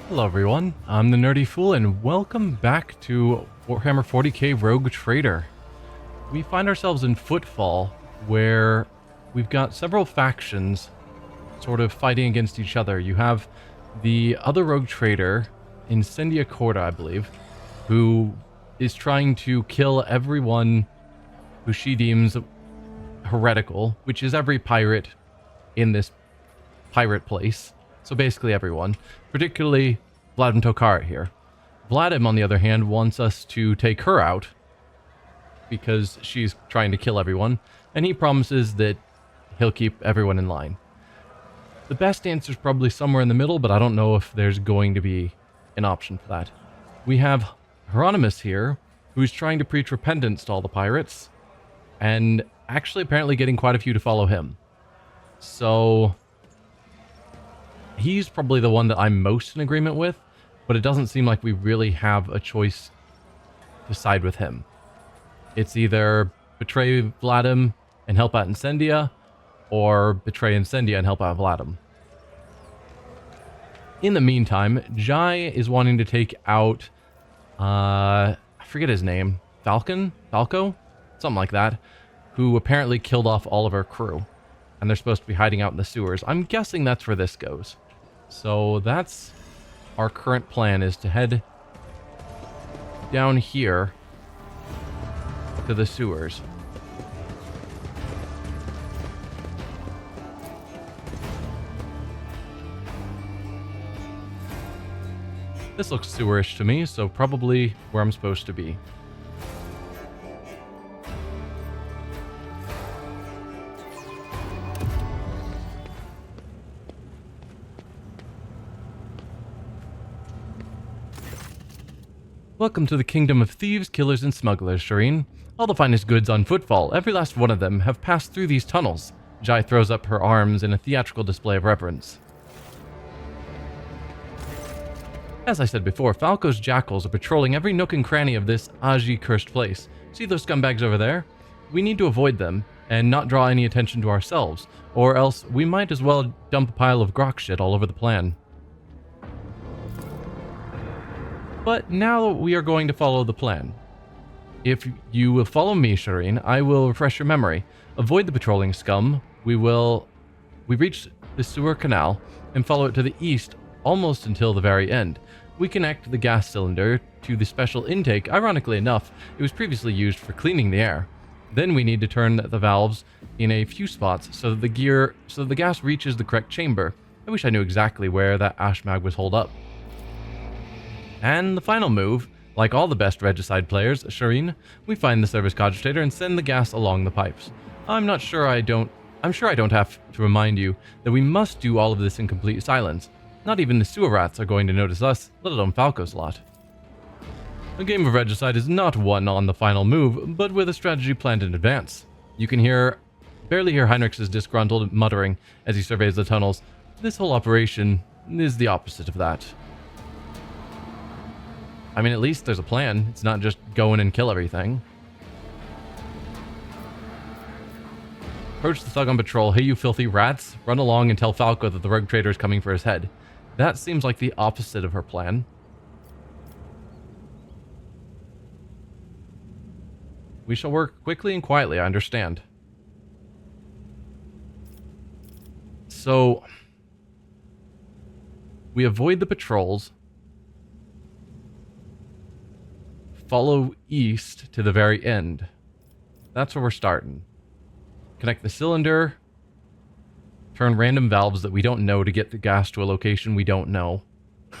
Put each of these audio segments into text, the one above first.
Hello everyone, I'm the Nerdy Fool and welcome back to Warhammer 40k Rogue Trader. We find ourselves in Footfall, where we've got several factions sort of fighting against each other. You have the other Rogue Trader, Incendia Corda, I believe, who is trying to kill everyone who she deems heretical, which is every pirate in this pirate place. So basically everyone, particularly Vladim Tokara here. Vladim, on the other hand, wants us to take her out because she's trying to kill everyone, and he promises that he'll keep everyone in line. The best answer is probably somewhere in the middle, but I don't know if there's going to be an option for that. We have Hieronymus here, who's trying to preach repentance to all the pirates, and actually apparently getting quite a few to follow him. So he's probably the one that I'm most in agreement with, but it doesn't seem like we really have a choice to side with him. It's either betray Vladim and help out Incendia, or betray Incendia and help out Vladim. In the meantime, Jai is wanting to take out, I forget his name, Falco? Something like that, who apparently killed off all of our crew. And they're supposed to be hiding out in the sewers. I'm guessing that's where this goes. So that's our current plan, is to head down here to the sewers. This looks sewerish to me, so probably where I'm supposed to be. Welcome to the kingdom of thieves, killers, and smugglers, Shireen. All the finest goods on Footfall, every last one of them, have passed through these tunnels. Jai throws up her arms in a theatrical display of reverence. As I said before, Falco's jackals are patrolling every nook and cranny of this Aji-cursed place. See those scumbags over there? We need to avoid them, and not draw any attention to ourselves, or else we might as well dump a pile of grok shit all over the plan. But now we are going to follow the plan. If you will follow me, Shireen, I will refresh your memory. Avoid the patrolling scum. We reach the sewer canal and follow it to the east almost until the very end. We connect the gas cylinder to the special intake. Ironically enough, it was previously used for cleaning the air. Then we need to turn the valves in a few spots so that the gas reaches the correct chamber. I wish I knew exactly where that ash mag was holed up. And the final move, like all the best regicide players, Shireen, we find the service cogitator and send the gas along the pipes. I'm sure I don't have to remind you that we must do all of this in complete silence. Not even the sewer rats are going to notice us, let alone Falco's lot. A game of regicide is not won on the final move, but with a strategy planned in advance. You can barely hear Heinrich's disgruntled muttering as he surveys the tunnels. This whole operation is the opposite of that. I mean, at least there's a plan. It's not just go in and kill everything. Approach the thug on patrol. Hey, you filthy rats. Run along and tell Falco that the rogue trader is coming for his head. That seems like the opposite of her plan. We shall work quickly and quietly, I understand. So we avoid the patrols. Follow east to the very end. That's where we're starting. Connect the cylinder. Turn random valves that we don't know to get the gas to a location we don't know.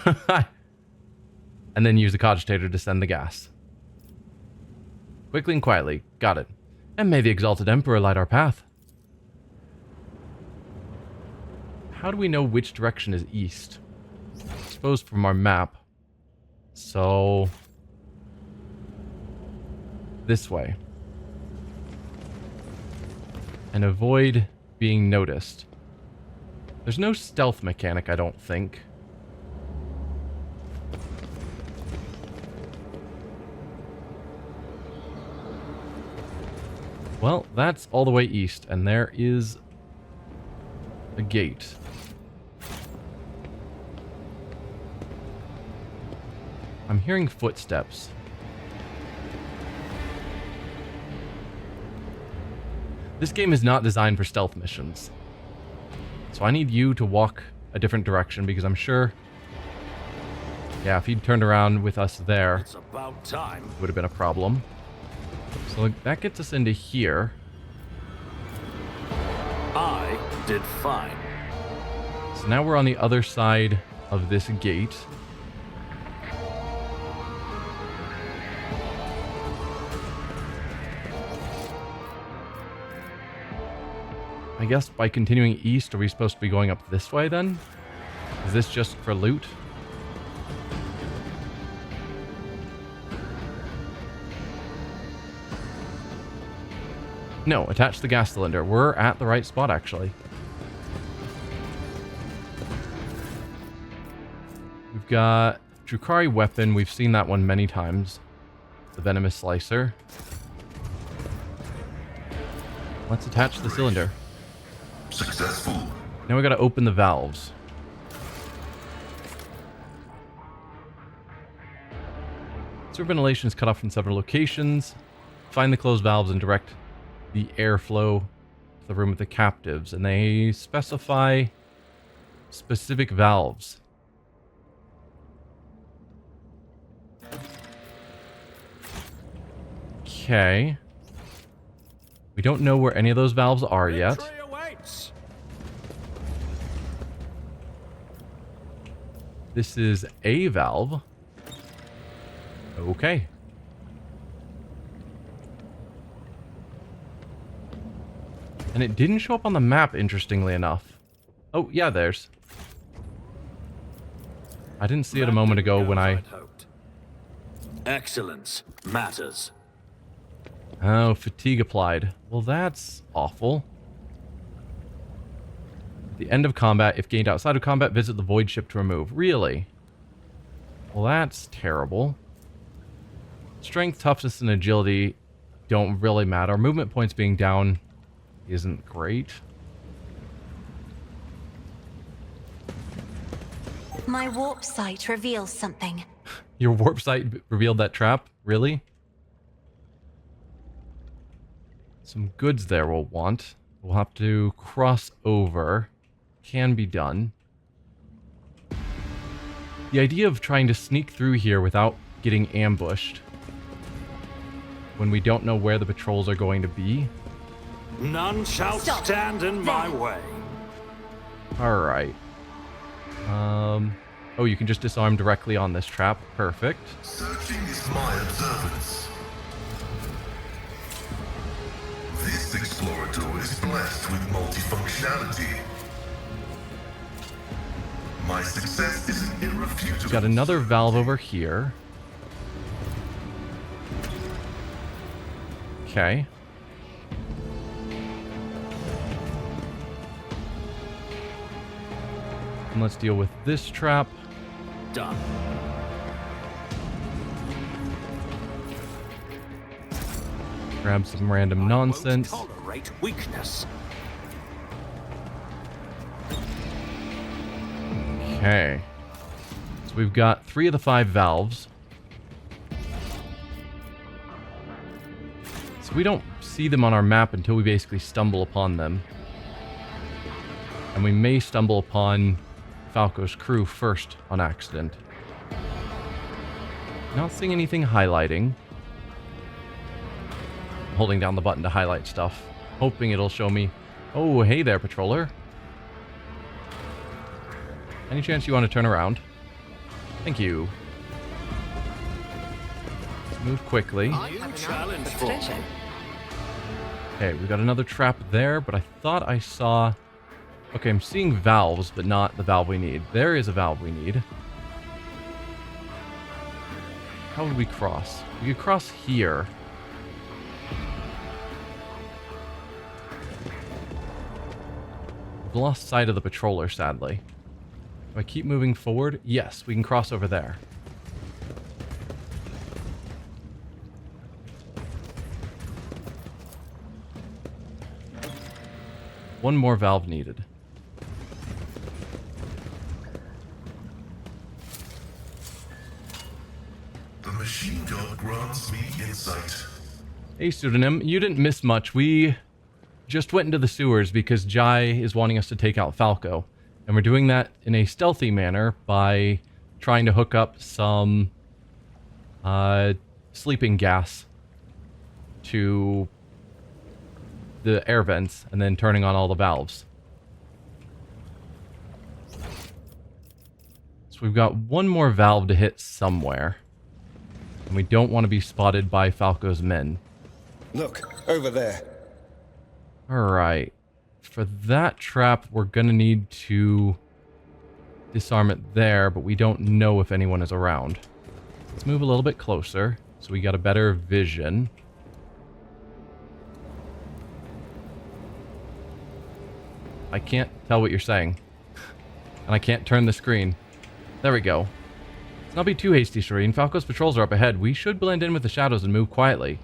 And then use the cogitator to send the gas. Quickly and quietly. Got it. And may the exalted emperor light our path. How do we know which direction is east? I suppose from our map. So this way. And avoid being noticed. There's no stealth mechanic, I don't think. Well, that's all the way east, and there is a gate. I'm hearing footsteps. This game is not designed for stealth missions. So I need you to walk a different direction because I'm sure... Yeah, if he'd turned around with us there, It's about time. it would have been a problem. So that gets us into here. I did fine. So now we're on the other side of this gate. I guess by continuing east, are we supposed to be going up this way then? Is this just for loot? No, attach the gas cylinder. We're at the right spot, actually. We've got Drukari weapon. We've seen that one many times. The venomous slicer. Let's attach the cylinder. Successful. Now we gotta open the valves. Sewer ventilation is cut off from several locations. Find the closed valves and direct the airflow to the room with the captives. And they specify specific valves. Okay. We don't know where any of those valves are yet. Victory awaits. This is a valve. Okay. And it didn't show up on the map, interestingly enough. Oh, yeah, there's. I didn't see it a moment ago when I... Hoped. Excellence matters. Oh, fatigue applied. Well, that's awful. At the end of combat, if gained outside of combat, visit the void ship to remove. Really? Well, that's terrible. Strength, toughness, and agility don't really matter. Movement points being down isn't great. My warp sight reveals something. Your warp sight revealed that trap? Really? Some goods there we'll want. We'll have to cross over. Can be done. The idea of trying to sneak through here without getting ambushed when we don't know where the patrols are going to be. None shall Stop. stand in my There. way. Alright. Oh, you can just disarm directly on this trap. Perfect. Searching is my observance. This explorator is blessed with multifunctionality. My success is an irrefutable. Got another valve over here. Okay. And let's deal with this trap. Done. Grab some random I nonsense. won't tolerate weakness. Okay. So we've got 3 of the 5 valves. So we don't see them on our map until we basically stumble upon them. And we may stumble upon Falco's crew first on accident. Not seeing anything highlighting. I'm holding down the button to highlight stuff, hoping it'll show me, oh, hey there, patroller. Any chance you want to turn around? Thank you. Let's move quickly. New challenge for me. Okay, we got another trap there, but I thought I saw... Okay, I'm seeing valves, but not the valve we need. There is a valve we need. How would we cross? We could cross here. We've lost sight of the patroller, sadly. If I keep moving forward, yes, we can cross over there. One more valve needed. machine gun grants me insight. Hey, pseudonym, you didn't miss much. We just went into the sewers because Jai is wanting us to take out Falco. And we're doing that in a stealthy manner by trying to hook up some sleeping gas to the air vents and then turning on all the valves. So we've got one more valve to hit somewhere. And we don't want to be spotted by Falco's men. Look, over there. Alright. For that trap, we're gonna need to disarm it there, but we don't know if anyone is around. Let's move a little bit closer so we got a better vision. I can't tell what you're saying. And I can't turn the screen. There we go. Let's not be too hasty, Shireen. Falco's patrols are up ahead. We should blend in with the shadows and move quietly.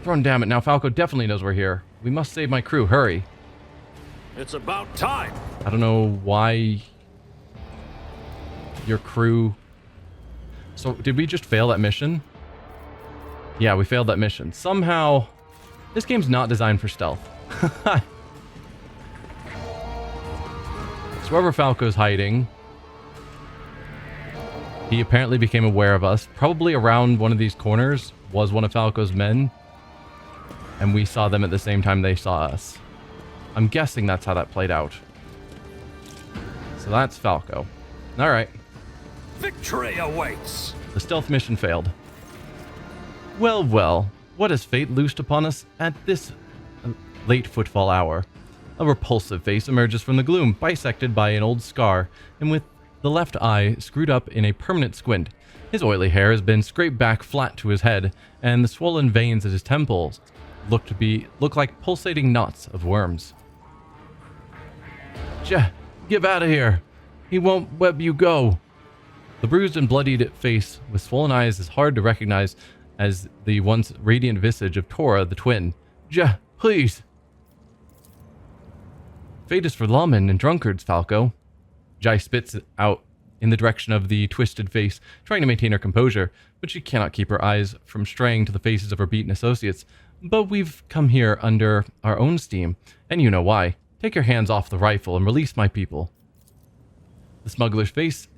Thrown damn it, now Falco definitely knows we're here. We must save my crew, hurry. It's about time. I don't know why your crew... So, did we just fail that mission? Yeah, we failed that mission. Somehow, this game's not designed for stealth. So wherever Falco's hiding, he apparently became aware of us. Probably around one of these corners was one of Falco's men. And we saw them at the same time they saw us. I'm guessing that's how that played out. So that's Falco. Alright. Victory awaits. The stealth mission failed. Well, well. What has fate loosed upon us at this late footfall hour? A repulsive face emerges from the gloom, bisected by an old scar, and with the left eye screwed up in a permanent squint. His oily hair has been scraped back flat to his head, and the swollen veins at his temples look like pulsating knots of worms. Get out of here! He won't let you go! The bruised and bloodied face with swollen eyes is hard to recognize as the once radiant visage of Tora the twin. Please! Fate is for lawmen and drunkards, Falco. Jai spits out in the direction of the twisted face, trying to maintain her composure, but she cannot keep her eyes from straying to the faces of her beaten associates. But we've come here under our own steam, and you know why. Take your hands off the rifle and release my people. The smuggler's face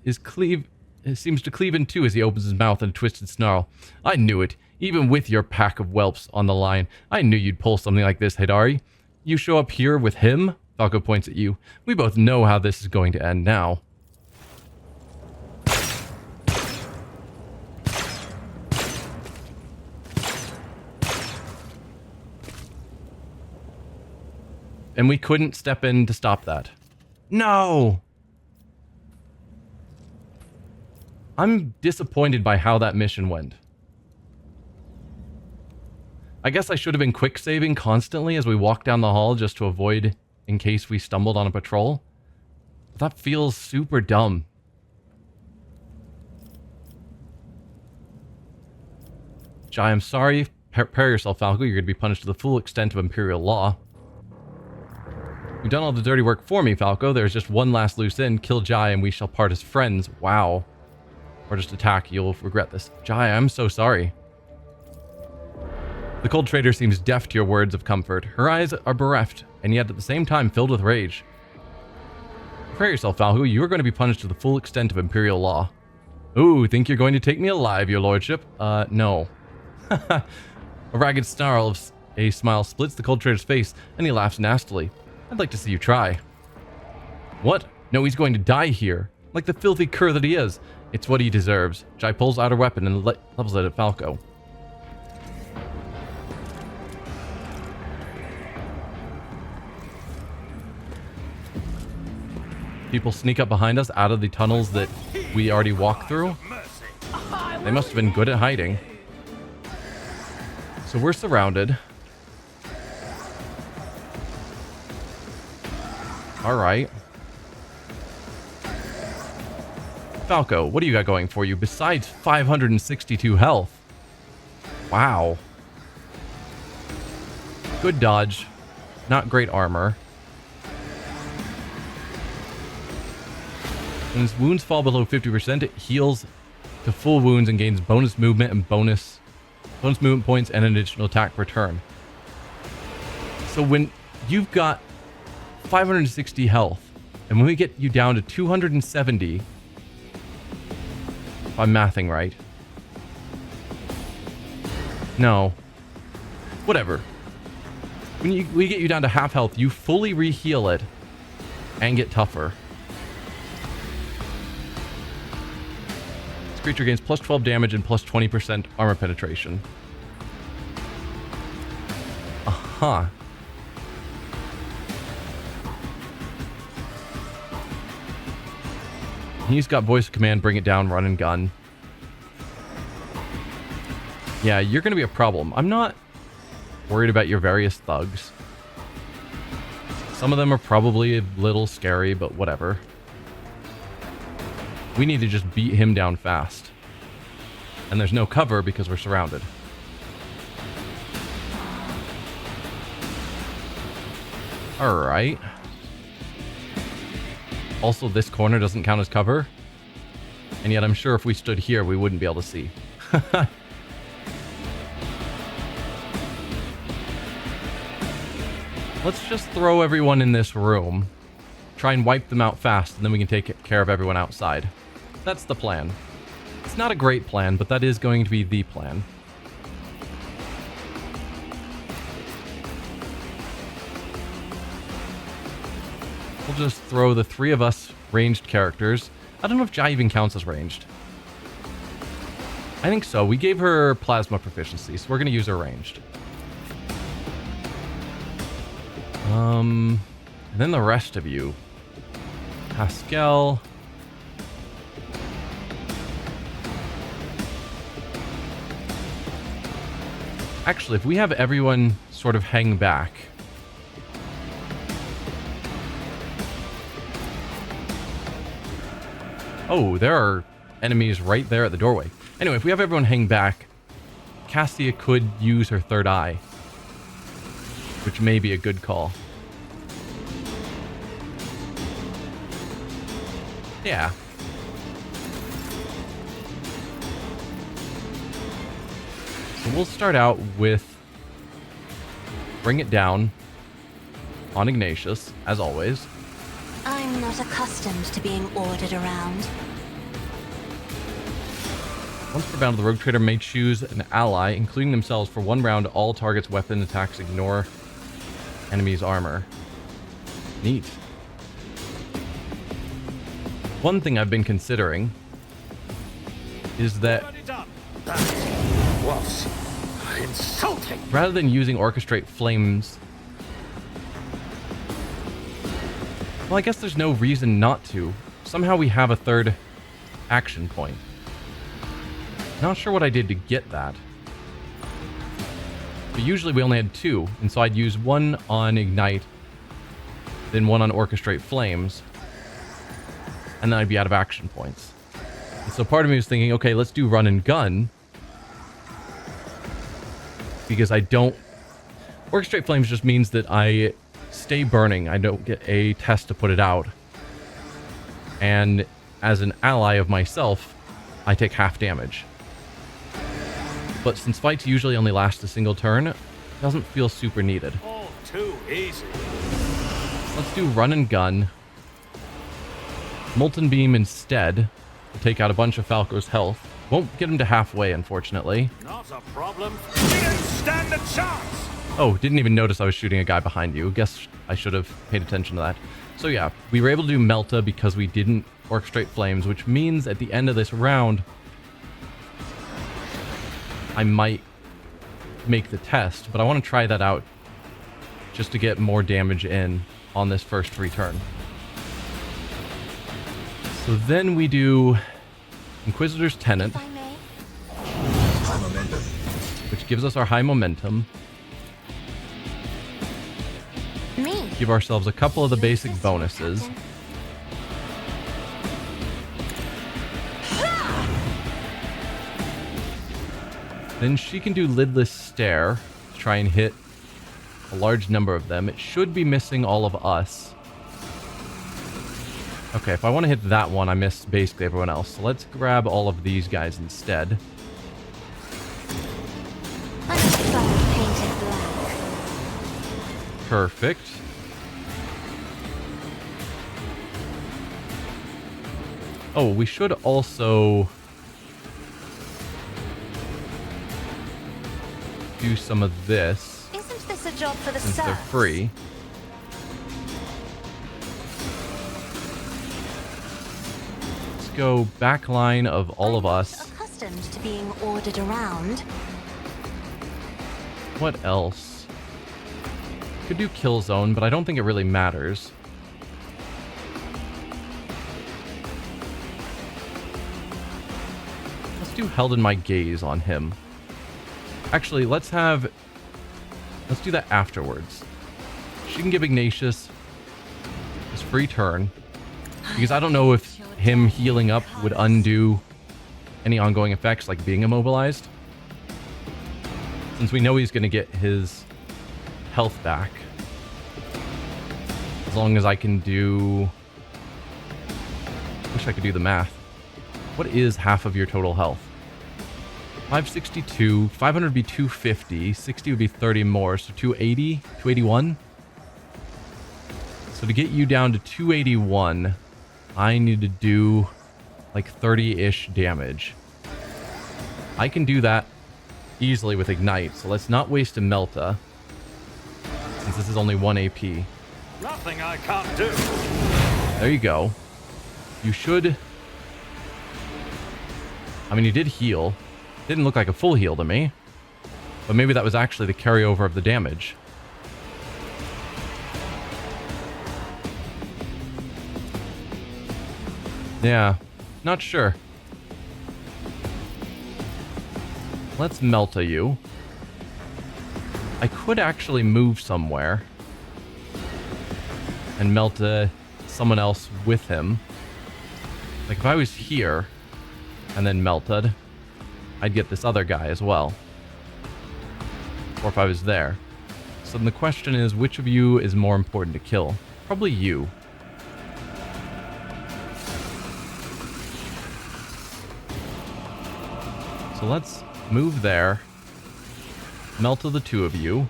seems to cleave in two as he opens his mouth in a twisted snarl. I knew it. Even with your pack of whelps on the line, I knew you'd pull something like this, Hidari. You show up here with him? Falco points at you. We both know how this is going to end now. And we couldn't step in to stop that. No! I'm disappointed by how that mission went. I guess I should have been quick saving constantly as we walk down the hall just to avoid in case we stumbled on a patrol. That feels super dumb. Jai, I'm sorry. Prepare yourself, Falco. You're going to be punished to the full extent of Imperial law. You've done all the dirty work for me, Falco. There's just one last loose end. Kill Jai and we shall part as friends. Wow. Or just attack. You'll regret this. Jai, I'm so sorry. The cold trader seems deaf to your words of comfort. Her eyes are bereft, and yet at the same time filled with rage. Prepare yourself, Falco. You are going to be punished to the full extent of Imperial law. Ooh, think you're going to take me alive, your lordship? No. A ragged snarl of a smile splits the cold trader's face, and he laughs nastily. I'd like to see you try. What? No, he's going to die here. Like the filthy cur that he is. It's what he deserves. Jai pulls out her weapon and levels it at Falco. People sneak up behind us out of the tunnels that we already walked through. They must have been good at hiding. So we're surrounded. Alright. Falco, what do you got going for you besides 562 health? Wow. Good dodge. Not great armor. When his wounds fall below 50%, it heals to full wounds and gains bonus movement and bonus movement points and an additional attack per turn. So when you've got 560 health, and when we get you down to 270, if I'm mathing right. No. Whatever. When we get you down to half health, you fully re-heal it and get tougher. This creature gains plus 12 damage and plus 20% armor penetration. Uh-huh. He's got voice of command, bring it down, run and gun. Yeah, you're going to be a problem. I'm not worried about your various thugs. Some of them are probably a little scary, but whatever. We need to just beat him down fast. And there's no cover because we're surrounded. Alright. Also, this corner doesn't count as cover. And yet I'm sure if we stood here, we wouldn't be able to see. Let's just throw everyone in this room. Try and wipe them out fast, and then we can take care of everyone outside. That's the plan. It's not a great plan, but that is going to be the plan. We'll just throw the three of us ranged characters. I don't know if Jai even counts as ranged. I think so. We gave her plasma proficiency, so we're going to use her ranged. And then the rest of you. Pascal. Actually, if we have everyone sort of hang back. Oh, there are enemies right there at the doorway. Anyway, if we have everyone hang back, Cassia could use her third eye, which may be a good call. Yeah. So we'll start out with bring it down on Ignatius, as always. I'm not accustomed to being ordered around. Once per bound, the rogue trader may choose an ally, including themselves, for 1 round. All targets' weapon attacks ignore enemy's armor. Neat. One thing I've been considering is that That was insulting. rather than using orchestrate flames, well, I guess there's no reason not to. Somehow we have a third action point. Not sure what I did to get that. But usually we only had 2, and so I'd use 1 on Ignite, then 1 on Orchestrate Flames, and then I'd be out of action points. And so part of me was thinking, okay, let's do Run and Gun, because I don't... Orchestrate Flames just means that I stay burning. I don't get a test to put it out. And as an ally of myself, I take half damage. But since fights usually only last a single turn, it doesn't feel super needed. All too easy. Let's do Run and Gun. Molten Beam instead to take out a bunch of Falco's health. Won't get him to halfway, unfortunately. Not a problem. You didn't stand a chance. Oh, didn't even notice I was shooting a guy behind you. Guess I should have paid attention to that. So yeah, we were able to do Melta because we didn't Orchestrate Flames, which means at the end of this round, I might make the test, but I want to try that out just to get more damage in on this first return. So then we do Inquisitor's Tenant, If I may. High momentum. which gives us our high momentum. Me. Give ourselves a couple of the basic bonuses. Captain. Then she can do Lidless Stare to try and hit a large number of them. It should be missing all of us. Okay, if I want to hit that one, I miss basically everyone else. So let's grab all of these guys instead. I prefer painted black. Perfect. Oh, we should also do some of this. Isn't this a job for the Since they're serfs? free. Let's go back line of all of us. Accustomed to being ordered around. What else? Could do kill zone, but I don't think it really matters. Let's do held in my gaze on him. Actually, let's do that afterwards. She can give Ignatius his free turn, because I don't know if him healing up would undo any ongoing effects like being immobilized. Since we know he's going to get his health back. As long as I can do... Wish I could do the math. What is half of your total health? 562, 500 would be 250, 60 would be 30 more, so 280, 281. So to get you down to 281, I need to do like 30-ish damage. I can do that easily with Ignite, so let's not waste a Melta, since this is only 1 AP. Nothing I can't do. There you go. You should... I mean, you did heal. Didn't look like a full heal to me. But maybe that was actually the carryover of the damage. Yeah, not sure. Let's Melta you. I could actually move somewhere and Melta someone else with him. Like if I was here and then melted, I'd get this other guy as well. Or if I was there. So then the question is, which of you is more important to kill? Probably you. So let's move there. Melta the two of you.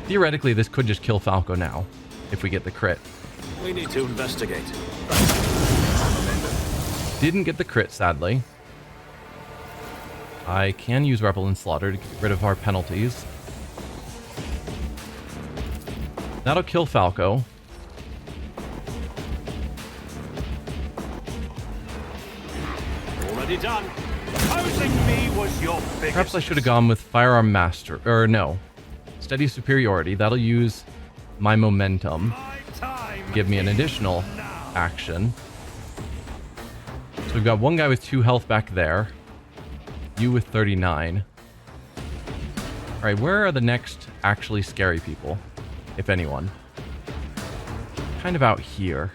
Theoretically, this could just kill Falco now, if we get the crit. We need to investigate. Didn't get the crit, sadly. I can use Rebel and Slaughter to get rid of our penalties. That'll kill Falco. Already done. Opposing me was your biggest... Perhaps I should have gone with Firearm Master. Or no. Steady Superiority. That'll use my momentum. My time Give me an additional action. So we've got one guy with 2 health back there. You with 39. Alright, where are the next actually scary people? If anyone. Kind of out here.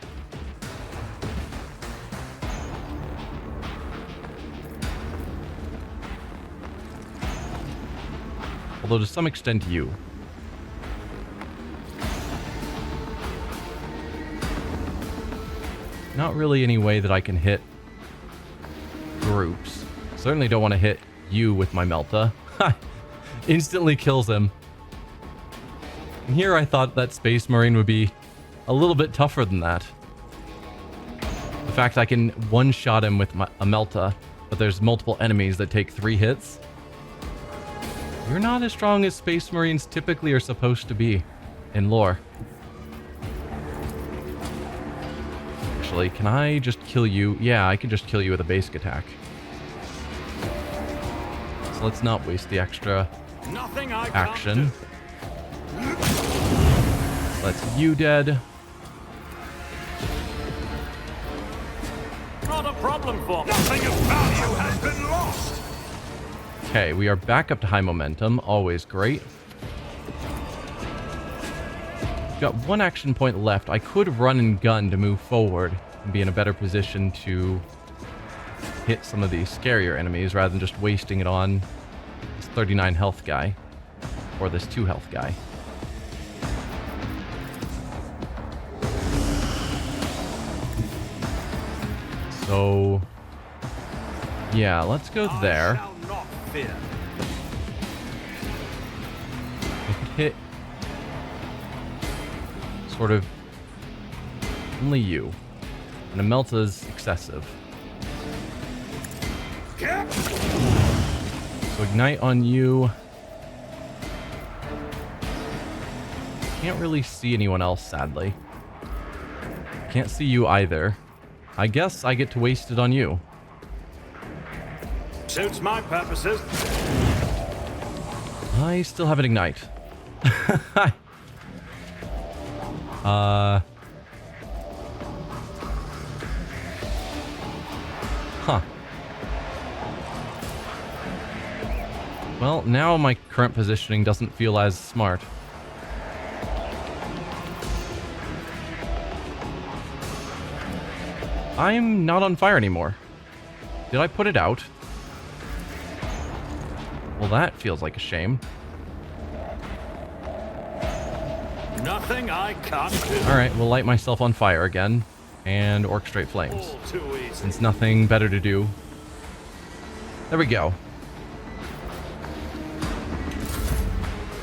Although to some extent you. Not really any way that I can hit groups. Certainly don't want to hit you with my Melta. Instantly kills him. And here I thought that Space Marine would be a little bit tougher than that. The fact I can one-shot him with a Melta, but there's multiple enemies that take 3 hits. You're not as strong as Space Marines typically are supposed to be in lore. Actually, can I just kill you? Yeah, I can just kill you with a basic attack. So let's not waste the extra action. Let's you dead. Not a problem for me. Nothing of value has been lost. Okay, we are back up to high momentum. Always great. We've got 1 action point left. I could run and gun to move forward and be in a better position to hit some of these scarier enemies rather than just wasting it on this 39 health guy or this 2 health guy. So, yeah, let's go there. I shall not fear. I could hit sort of only you. And a melt is excessive. So ignite on you. Can't really see anyone else, sadly. Can't see you either. I guess I get to waste it on you. Suits my purposes. I still have an ignite. Huh. Well, now my current positioning doesn't feel as smart. I'm not on fire anymore. Did I put it out? Well, that feels like a shame. Nothing I can't do. Alright, we'll light myself on fire again and orchestrate flames. All too easy. Since nothing better to do. There we go.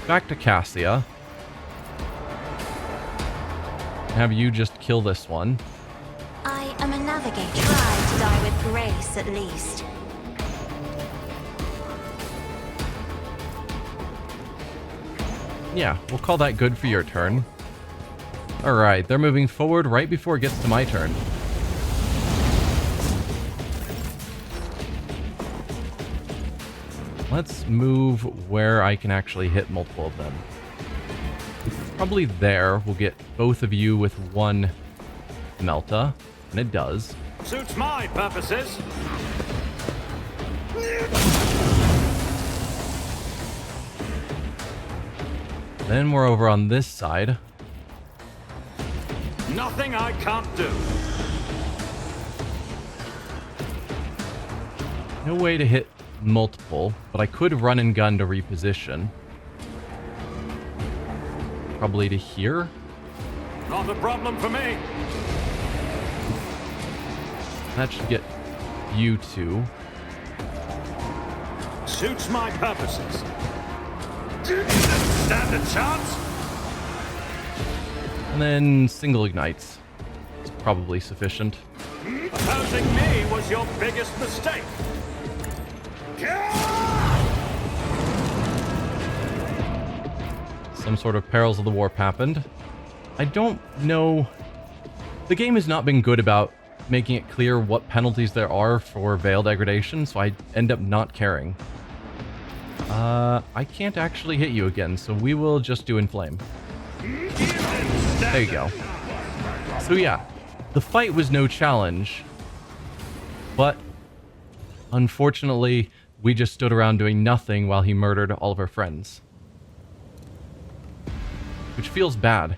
Back to Cassia. Have you just kill this one. I am a navigator. Try to die with grace, at least. Yeah, we'll call that good for your turn. Alright, they're moving forward right before it gets to my turn. Let's move where I can actually hit multiple of them. Probably there. We'll get both of you with one Melta, and it does. Suits my purposes. Then we're over on this side. Nothing I can't do. No way to hit multiple, but I could run and gun to reposition. Probably to here. Not a problem for me. That should get you two. Suits my purposes. Stand a chance? And then single ignites. It's probably sufficient. Opposing me was your biggest mistake. Some sort of perils of the warp happened. I don't know. The game has not been good about making it clear what penalties there are for veil degradation, so I end up not caring. I can't actually hit you again, so we will just do inflame. There you go. So yeah, the fight was no challenge, but unfortunately, we just stood around doing nothing while he murdered all of our friends. Which feels bad.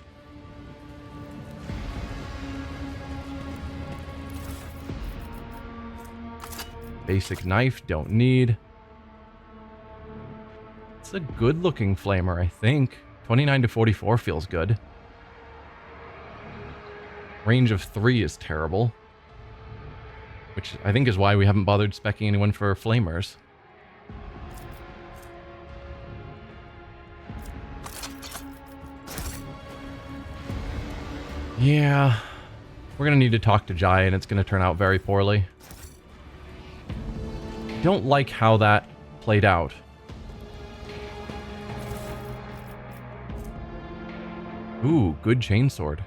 Basic knife, don't need. It's a good looking flamer, I think. 29 to 44 feels good. Range of 3 is terrible. Which I think is why we haven't bothered speccing anyone for flamers. Yeah. We're gonna need to talk to Jai, and it's gonna turn out very poorly. Don't like how that played out. Ooh, good chainsword.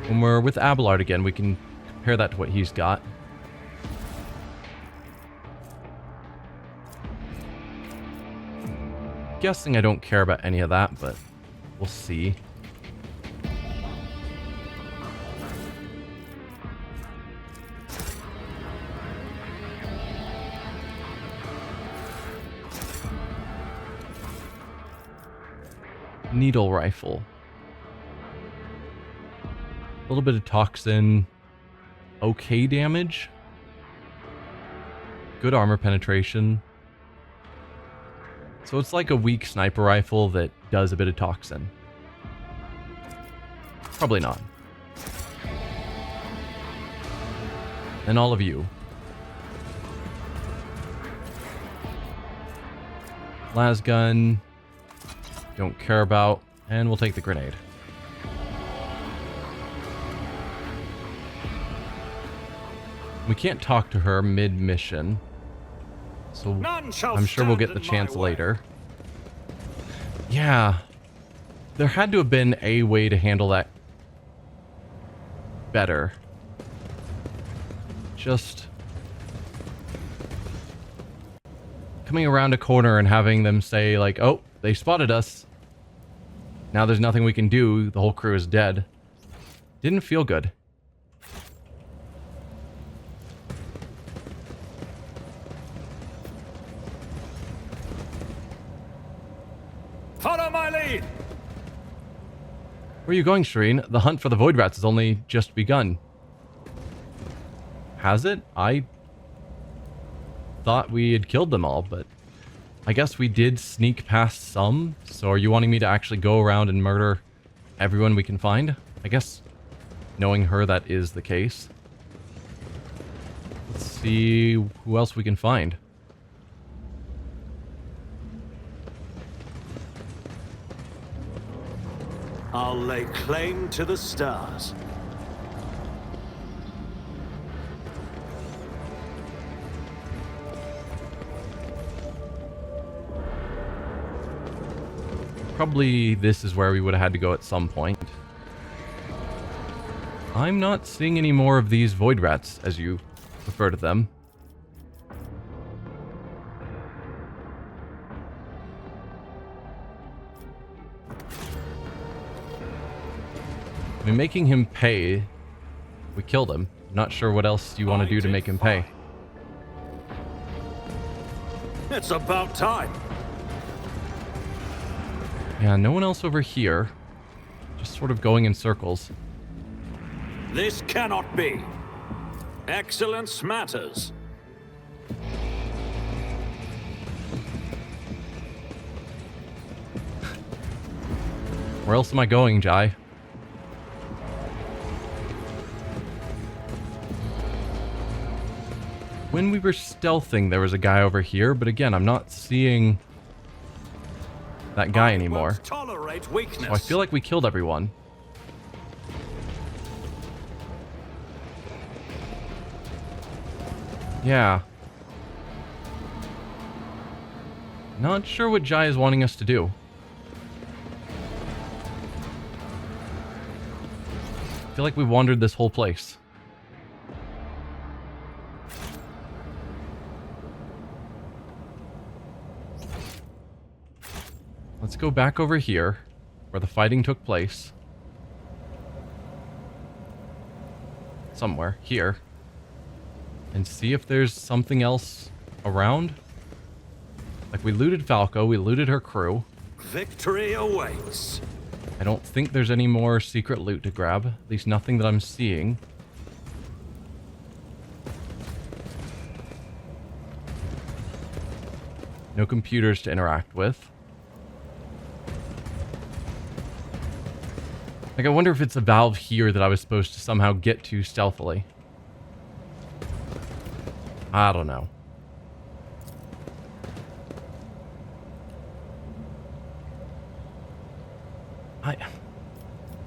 When we're with Abelard again, we can compare that to what he's got. Guessing I don't care about any of that, but we'll see. Needle rifle. A little bit of toxin. Okay damage. Good armor penetration. So it's like a weak sniper rifle that does a bit of toxin. Probably not. And all of you. Lasgun. Don't care about. And we'll take the grenade. We can't talk to her mid-mission. So I'm sure we'll get the chance later. Yeah. There had to have been a way to handle that better. Just coming around a corner and having them say like, oh, they spotted us. Now there's nothing we can do. The whole crew is dead. Didn't feel good. Follow my lead! Where are you going, Shireen? The hunt for the void rats has only just begun. Has it? I thought we had killed them all, but I guess we did sneak past some. So are you wanting me to actually go around and murder everyone we can find? I guess knowing her, that is the case. Let's see who else we can find. I'll lay claim to the stars. Probably this is where we would have had to go at some point. I'm not seeing any more of these void rats, as you refer to them. I mean, making him pay. We killed him. Not sure what else you want to do to make him pay. It's about time. Yeah, no one else over here. Just sort of going in circles. This cannot be. Excellence matters. Where else am I going, Jai? When we were stealthing, there was a guy over here, but again, I'm not seeing that guy anymore. Tolerate weakness. So I feel like we killed everyone. Yeah. Not sure what Jai is wanting us to do. I feel like we wandered this whole place. Let's go back over here, where the fighting took place. Somewhere, here. And see if there's something else around. Like, we looted Falco, we looted her crew. Victory awaits. I don't think there's any more secret loot to grab. At least nothing that I'm seeing. No computers to interact with. Like, I wonder if it's a valve here that I was supposed to somehow get to stealthily. I don't know.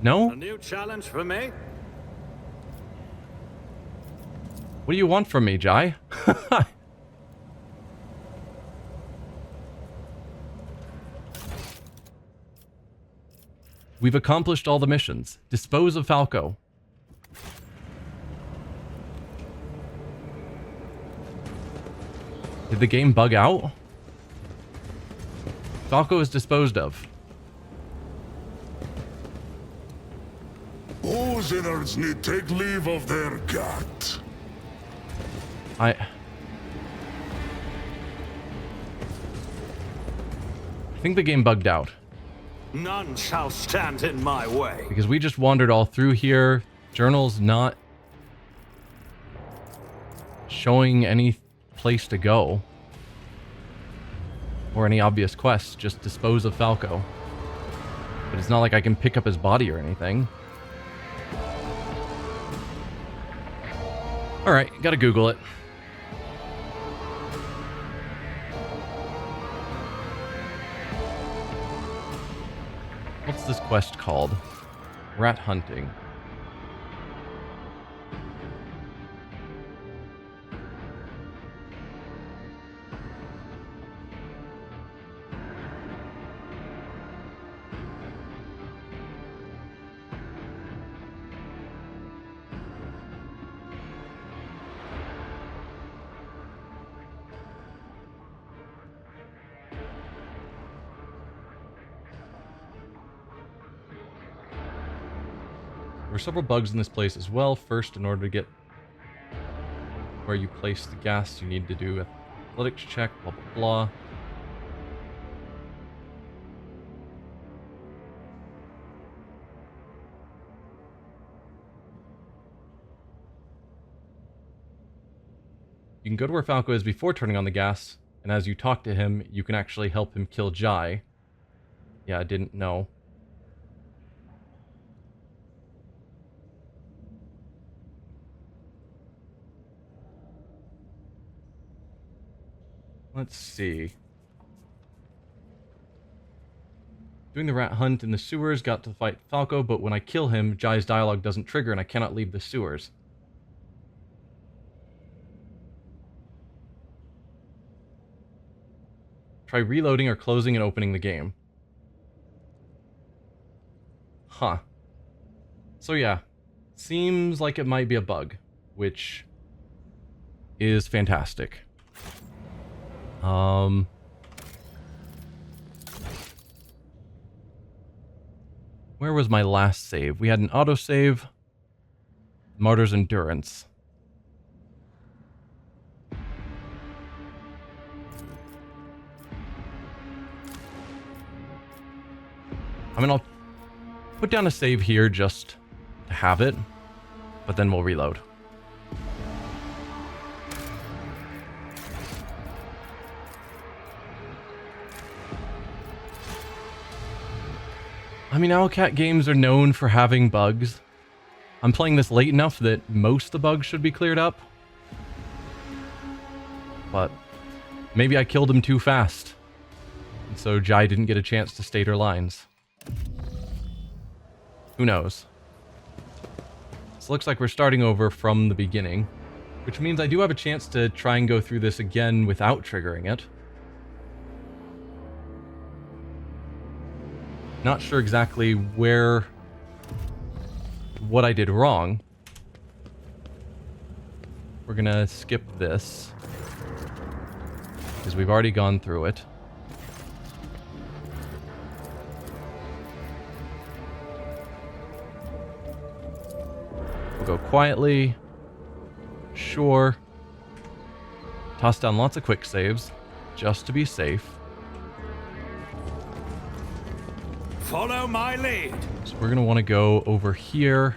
No? A new challenge for me? What do you want from me, Jai? We've accomplished all the missions. Dispose of Falco. Did the game bug out? Falco is disposed of. Those innards need take leave of their god. I think the game bugged out. None shall stand in my way. Because we just wandered all through here. Journal's not showing any place to go. Or any obvious quests. Just dispose of Falco. But it's not like I can pick up his body or anything. Alright, gotta Google it. What's this quest called? Rat hunting. There are several bugs in this place as well. First, in order to get where you place the gas, you need to do an athletics check, blah, blah, blah. You can go to where Falco is before turning on the gas, and as you talk to him, you can actually help him kill Jai. Yeah, I didn't know. Let's see. Doing the rat hunt in the sewers got to fight Falco, but when I kill him, Jai's dialogue doesn't trigger and I cannot leave the sewers. Try reloading or closing and opening the game. Huh. So yeah, seems like it might be a bug, which is fantastic. Where was my last save? We had an autosave. Martyr's Endurance. I mean, I'll put down a save here just to have it, but then we'll reload. I mean, Owlcat games are known for having bugs. I'm playing this late enough that most of the bugs should be cleared up. But maybe I killed him too fast. And so Jai didn't get a chance to state her lines. Who knows? So it looks like we're starting over from the beginning, which means I do have a chance to try and go through this again without triggering it. Not sure exactly what I did wrong. We're gonna skip this, because we've already gone through it. We'll go quietly. Sure. Toss down lots of quick saves, just to be safe. Follow my lead. So we're going to want to go over here.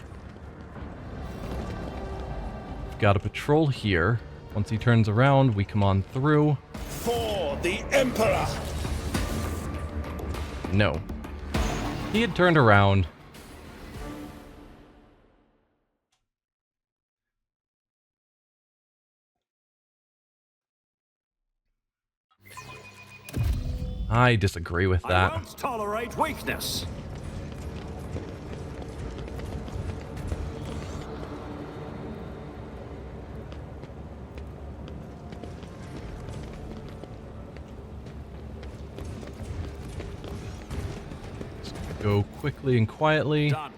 We've got a patrol here. Once he turns around, we come on through. For the Emperor! No. He had turned around. I disagree with that. I won't tolerate weakness. Go quickly and quietly. Done.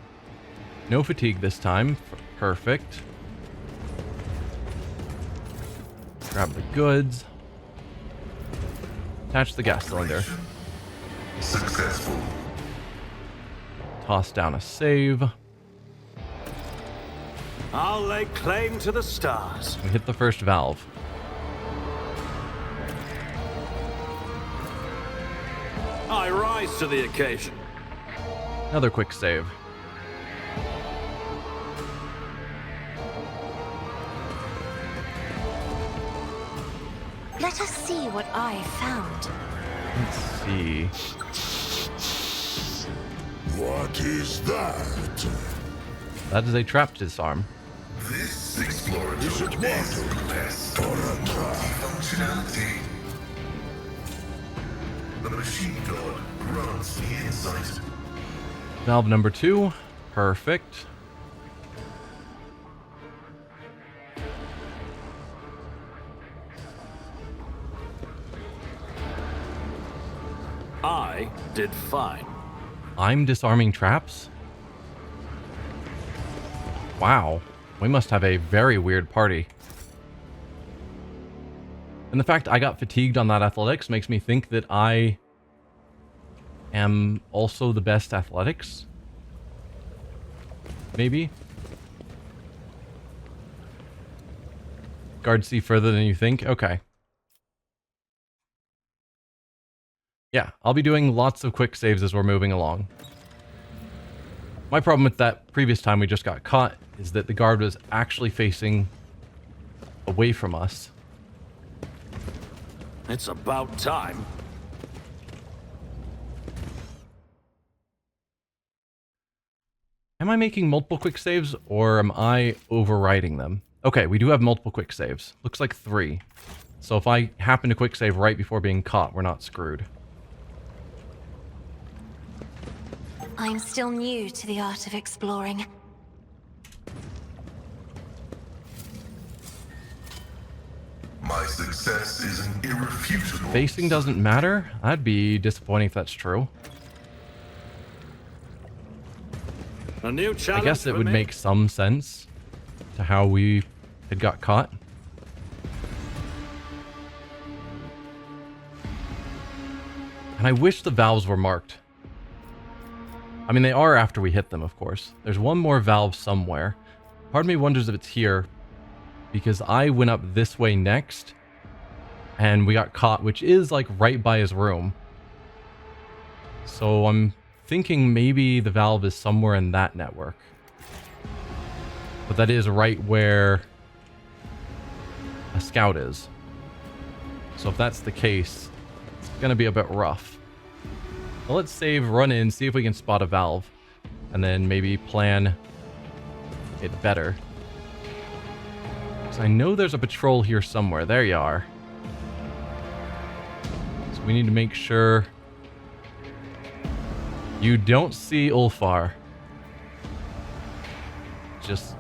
No fatigue this time. Perfect. Grab the goods. Attach the gas cylinder. Successful. Toss down a save. I'll lay claim to the stars. We hit the first valve. I rise to the occasion. Another quick save. Let us see what I found. Let's see. What is that? That is a trap disarm. This Is it water or a trap? Functionality. The machine god grants the insight. Valve number 2. Perfect. I did fine. I'm disarming traps? Wow. We must have a very weird party. And the fact I got fatigued on that athletics makes me think that I am also the best athletics. Maybe. Guards see further than you think? Okay. Yeah, I'll be doing lots of quick saves as we're moving along. My problem with that previous time we just got caught is that the guard was actually facing away from us. It's about time. Am I making multiple quick saves or am I overriding them? Okay, we do have multiple quick saves. Looks like 3. So if I happen to quick save right before being caught, we're not screwed. I'm still new to the art of exploring. My success is an irrefutable. Facing doesn't matter? That'd be disappointing if that's true. A new I challenge. guess it for would me? make some sense to how we had got caught. And I wish the valves were marked. I mean, they are after we hit them, of course. There's one more valve somewhere. Part of me wonders if it's here, because I went up this way next, and we got caught, which is, like, right by his room. So I'm thinking maybe the valve is somewhere in that network. But that is right where a scout is. So if that's the case, it's going to be a bit rough. So let's save, run in, see if we can spot a valve, and then maybe plan it better. Because I know there's a patrol here somewhere. There you are. So we need to make sure you don't see Ulfar. Just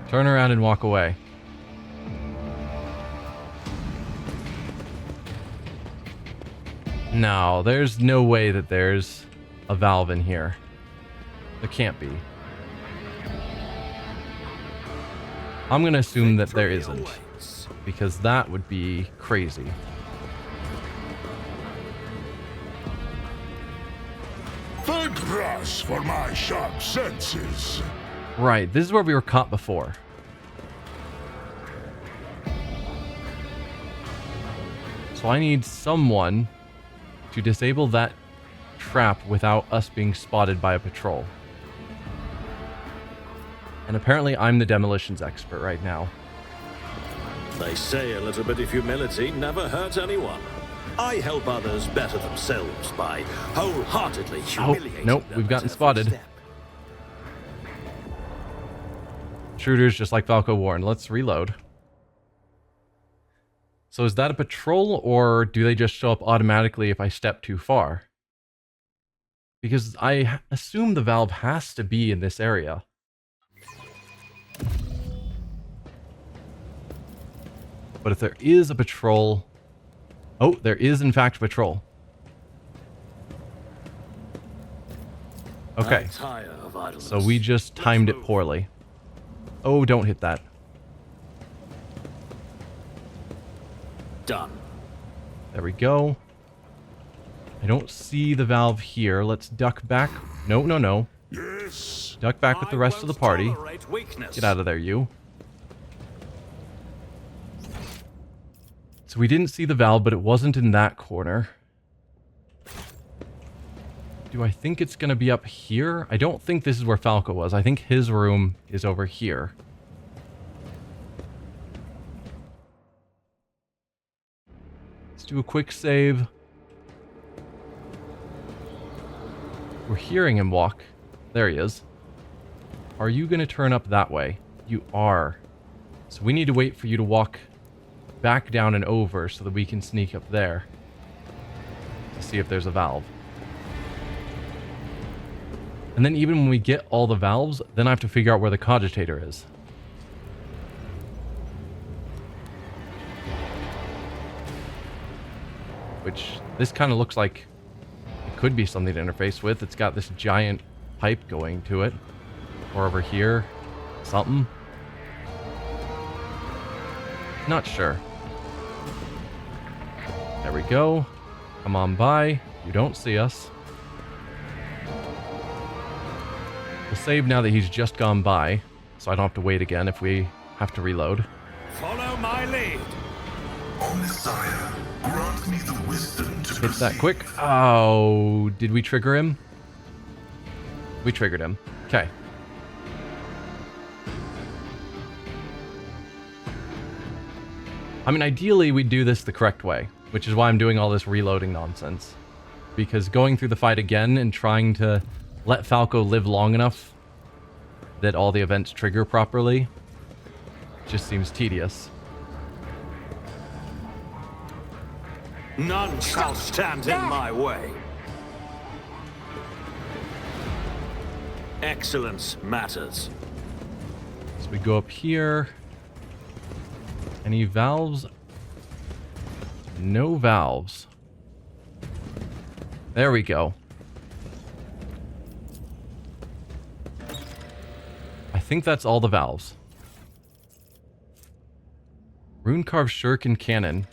turn around and walk away. No, there's no way that there's a valve in here. There can't be. I'm gonna assume that there isn't, because that would be crazy. Thank Russ for my sharp senses. Right, this is where we were caught before. So I need someone to disable that trap without us being spotted by a patrol. And apparently I'm the demolitions expert right now. They say a little bit of humility never hurts anyone. I help others better themselves by wholeheartedly humiliating nope, them we've gotten at every spotted. step. Intruders, just like Falco warned. Let's reload. So is that a patrol, or do they just show up automatically if I step too far? Because I assume the valve has to be in this area. But if there is a patrol... Oh, there is in fact a patrol. Okay, I tire of idleness. so we just timed it poorly. Oh, don't hit that. Done. There we go. I don't see the valve here. Let's duck back. No, no, no. Yes. Duck back with the rest of the party. Get out of there, you. So we didn't see the valve, but it wasn't in that corner. Do I think it's going to be up here? I don't think this is where Falco was. I think his room is over here. Let's do a quick save. We're hearing him walk. There he is. Are you going to turn up that way? You are. So we need to wait for you to walk back down and over so that we can sneak up there to see if there's a valve. And then even when we get all the valves, then I have to figure out where the cogitator is. Which, this kind of looks like it could be something to interface with. It's got this giant pipe going to it. Or over here. Something. Not sure. There we go. Come on by. You don't see us. We'll save now that he's just gone by, so I don't have to wait again if we have to reload. Follow my lead. O Messiah, grant me the wisdom to Hit proceed. that quick. Oh, did we trigger him? We triggered him. Okay. I mean, ideally, we'd do this the correct way, which is why I'm doing all this reloading nonsense. Because going through the fight again and trying to let Falco live long enough that all the events trigger properly just seems tedious. None shall stand in my way. Excellence matters. So we go up here. Any valves? No valves. There we go. I think that's all the valves. Rune carved shuriken cannon.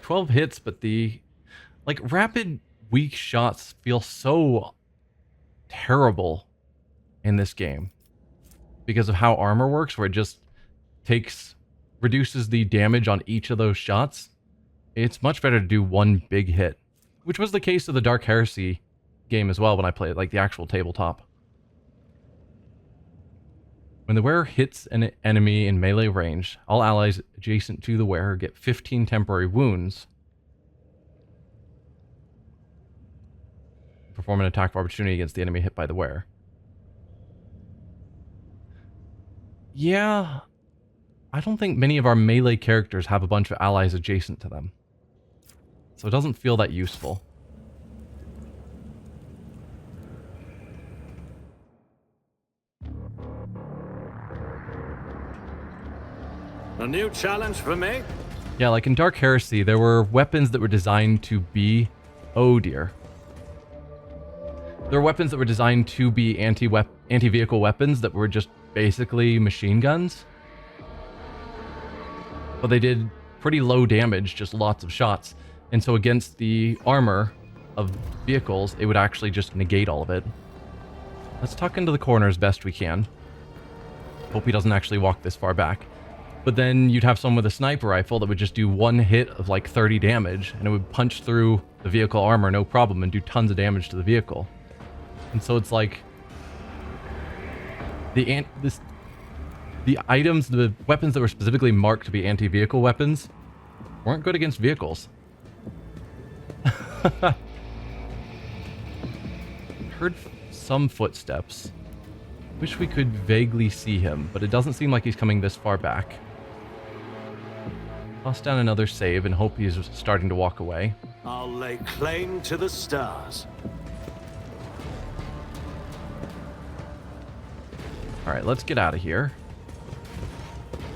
12 hits, but the rapid weak shots feel so terrible in this game because of how armor works, where it just reduces the damage on each of those shots. It's much better to do one big hit, which was the case of the Dark Heresy game as well when I played, like the actual tabletop. When the wearer hits an enemy in melee range, all allies adjacent to the wearer get 15 temporary wounds. Perform an attack of opportunity against the enemy hit by the wearer. Yeah, I don't think many of our melee characters have a bunch of allies adjacent to them. So it doesn't feel that useful. A new challenge for me? Yeah, like in Dark Heresy, there were weapons that were designed to be... Oh dear. There were weapons that were designed to be anti-vehicle weapons that were just basically machine guns. But they did pretty low damage, just lots of shots. And so against the armor of vehicles, it would actually just negate all of it. Let's tuck into the corner as best we can. Hope he doesn't actually walk this far back. But then you'd have someone with a sniper rifle that would just do one hit of like 30 damage, and it would punch through the vehicle armor no problem and do tons of damage to the vehicle. And so it's like the items, the weapons that were specifically marked to be anti-vehicle weapons weren't good against vehicles. Heard some footsteps. Wish we could vaguely see him, but it doesn't seem like he's coming this far back. Toss down another save and hope he's starting to walk away. I'll lay claim to the stars. Alright, let's get out of here.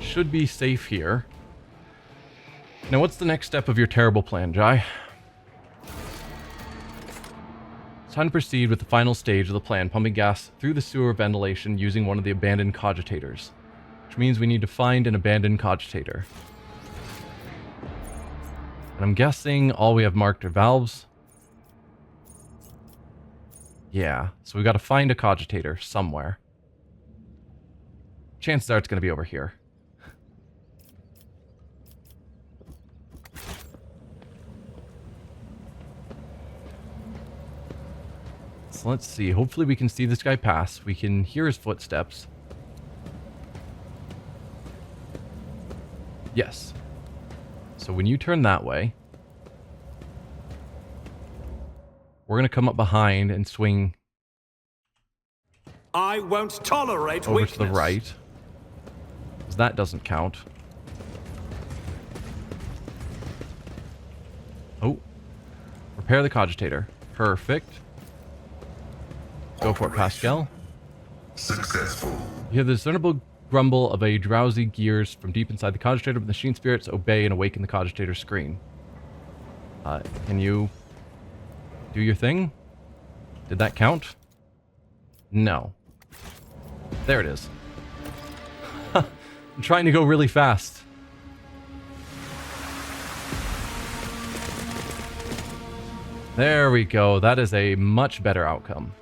Should be safe here. Now, what's the next step of your terrible plan, Jai? It's time to proceed with the final stage of the plan, pumping gas through the sewer ventilation using one of the abandoned cogitators. Which means we need to find an abandoned cogitator. And I'm guessing all we have marked are valves. Yeah, so we got to find a cogitator somewhere. Chances are it's going to be over here. So let's see. Hopefully we can see this guy pass. We can hear his footsteps. Yes. So when you turn that way, we're going to come up behind and swing I won't tolerate over weakness. to the right. 'cause that doesn't count. Oh. Repair the cogitator. Perfect. Go for it, Pascal. Successful. You hear the discernible grumble of a drowsy gears from deep inside the cogitator, but the machine spirits obey and awaken the cogitator screen. Can you do your thing? Did that count? No. There it is. I'm trying to go really fast. There we go. That is a much better outcome.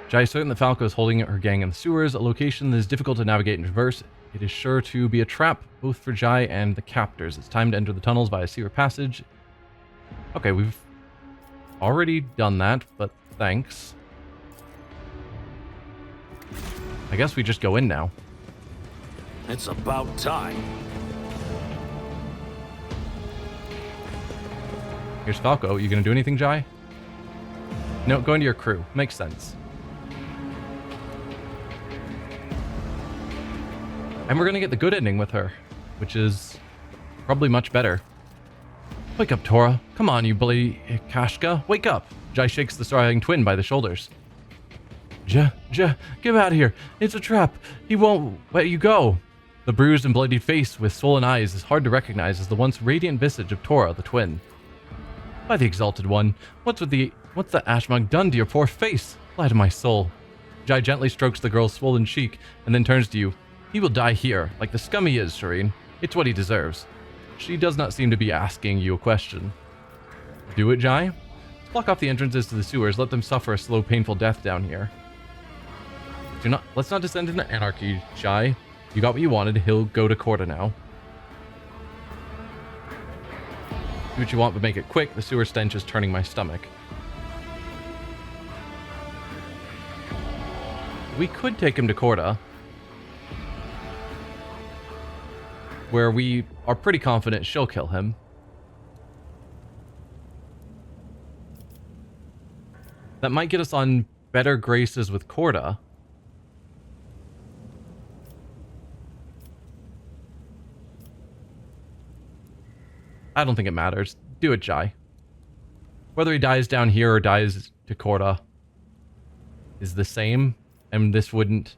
Jai is certain that Falco is holding her gang in the sewers, a location that is difficult to navigate and traverse. It is sure to be a trap, both for Jai and the captors. It's time to enter the tunnels via sewer passage. Okay, we've already done that, but thanks. I guess we just go in now. It's about time. Here's Falco. You gonna do anything, Jai? No, go into your crew. Makes sense. And we're gonna get the good ending with her, which is probably much better. Wake up, Tora. Come on, you bloody Kashka. Wake up. Jai shakes the star-eying twin by the shoulders. Get out of here. It's a trap. He won't let you go. The bruised and bloodied face with swollen eyes is hard to recognize as the once radiant visage of Tora, the twin. By the Exalted One, what's the Ashmog done to your poor face? Light of my soul. Jai gently strokes the girl's swollen cheek and then turns to you. He will die here, like the scum he is, Shireen. It's what he deserves. She does not seem to be asking you a question. Do it, Jai? Let's block off the entrances to the sewers. Let them suffer a slow, painful death down here. Let's not descend into anarchy, Jai. You got what you wanted. He'll go to Corda now. Do what you want, but make it quick. The sewer stench is turning my stomach. We could take him to Corda, where we are pretty confident she'll kill him. That might get us on better graces with Corda. I don't think it matters. Do it, Jai. Whether he dies down here or dies to Corda is the same, and this wouldn't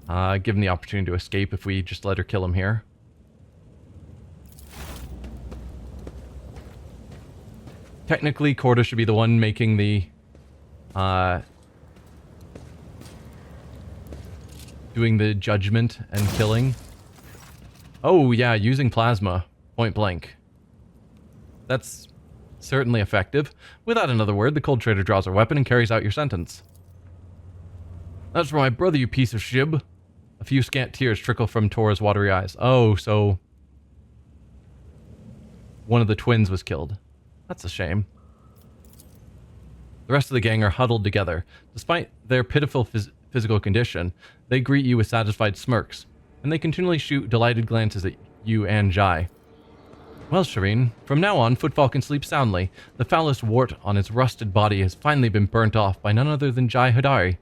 give him the opportunity to escape if we just let her kill him here. Technically, Corda should be the one making the doing the judgment and killing. Oh yeah, using plasma point blank. That's certainly effective. Without another word, the cold trader draws her weapon and carries out your sentence. That's for my brother, you piece of shib. A few scant tears trickle from Tora's watery eyes. Oh, so one of the twins was killed. That's a shame. The rest of the gang are huddled together. Despite their pitiful physical condition, they greet you with satisfied smirks, and they continually shoot delighted glances at you and Jai. Well, Shireen, from now on, Footfall can sleep soundly. The foulest wart on its rusted body has finally been burnt off by none other than Jai Hadari.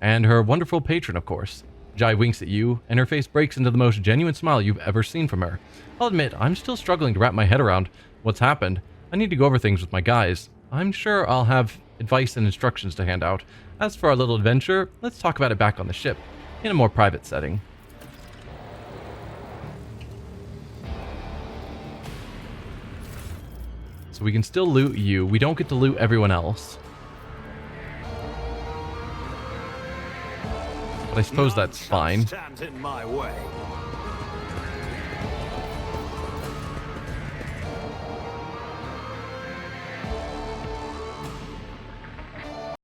And her wonderful patron, of course. Jai winks at you, and her face breaks into the most genuine smile you've ever seen from her. I'll admit, I'm still struggling to wrap my head around what's happened. I need to go over things with my guys. I'm sure I'll have advice and instructions to hand out. As for our little adventure, let's talk about it back on the ship, in a more private setting. So we can still loot you. We don't get to loot everyone else. But I suppose that's fine. Stand in my way.